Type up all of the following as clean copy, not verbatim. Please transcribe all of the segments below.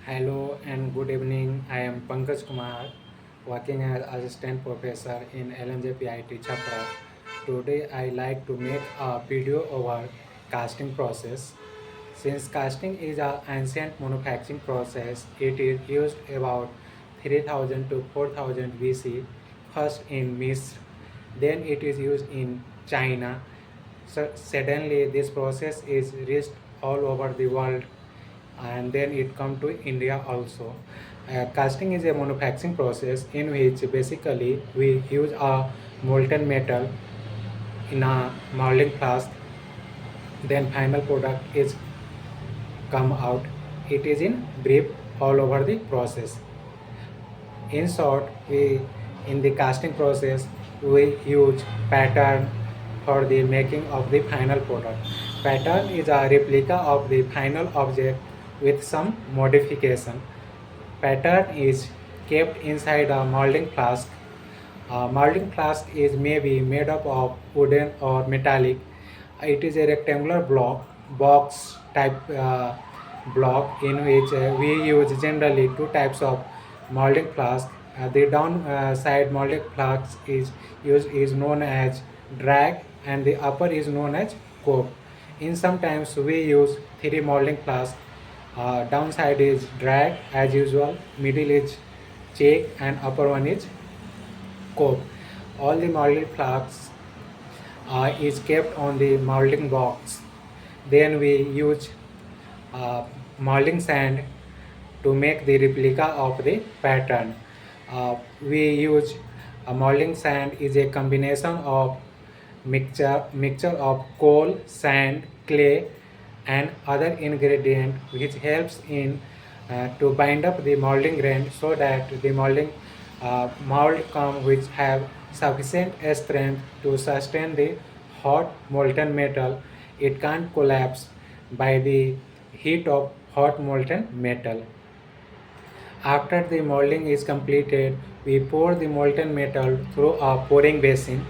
Hello and good evening. I am Pankaj Kumar, working as assistant professor in LNJPIT Chhapra. Today I like to make a video over casting process. Since casting is an ancient manufacturing process, it is used about 3000 to 4000 BC, first in Misr, then it is used in China. So suddenly this process is reached all over the world and then it come to India also. Casting is a manufacturing process in which basically we use a molten metal in a molding flask, then final product is come out. It is in brief all over the process. In short, we in the casting process we use pattern for the making of the final product. Pattern is a replica of the final object with some modification. Pattern is kept inside a molding flask. A molding flask is maybe made up of wooden or metallic. It is a rectangular box type block in which we use generally two types of molding flask. The down side molding flask is known as drag and the upper is known as cope. In sometimes we use three molding flask. Downside is drag as usual, middle is check and upper one is cope. All the molding flasks is kept on the molding box. Then we use molding sand to make the replica of the pattern. We use a molding sand is a combination of mixture of coal, sand, clay, and other ingredient which helps in to bind up the molding grain so that the mold come which have sufficient strength to sustain the hot molten metal. It can't collapse by the heat of hot molten metal. After the molding is completed, we pour the molten metal through a pouring basin.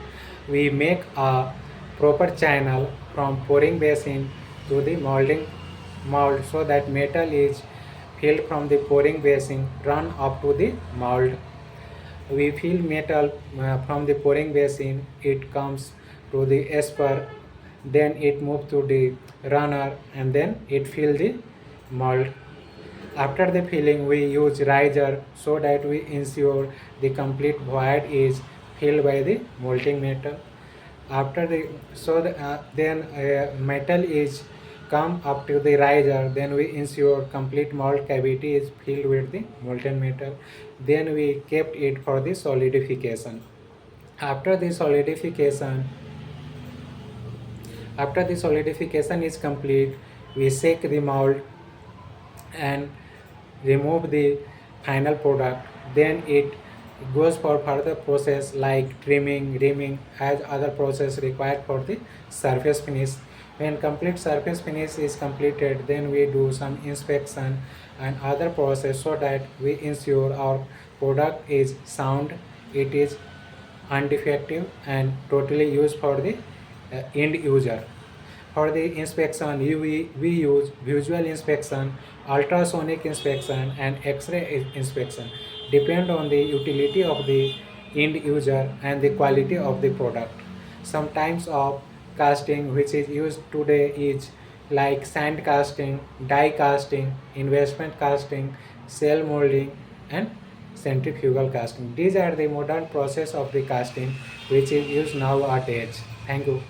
We make a proper channel from pouring basin to the mold so that metal is filled from the pouring basin run up to the mold. We fill metal from the pouring basin, it comes to the esper, then it moves to the runner and then it fill the mold. After the filling, we use riser so that we ensure the complete void is filled by the molten metal. After the then metal is come up to the riser, then we ensure complete mold cavity is filled with the molten metal. Then we kept it for the solidification. After the solidification, after the solidification is complete, we shake the mold and remove the final product. Then it goes for further process like trimming, reaming as other process required for the surface finish. When complete surface finish is completed, then we do some inspection and other process so that we ensure our product is sound, it is undefective and totally used for the end user. For the inspection, we use visual inspection, ultrasonic inspection, and X-ray inspection. Depend on the utility of the end user and the quality of the product. Some types of casting which is used today is like sand casting, die casting, investment casting, cell molding, and centrifugal casting. These are the modern process of the casting which is used nowadays. Thank you.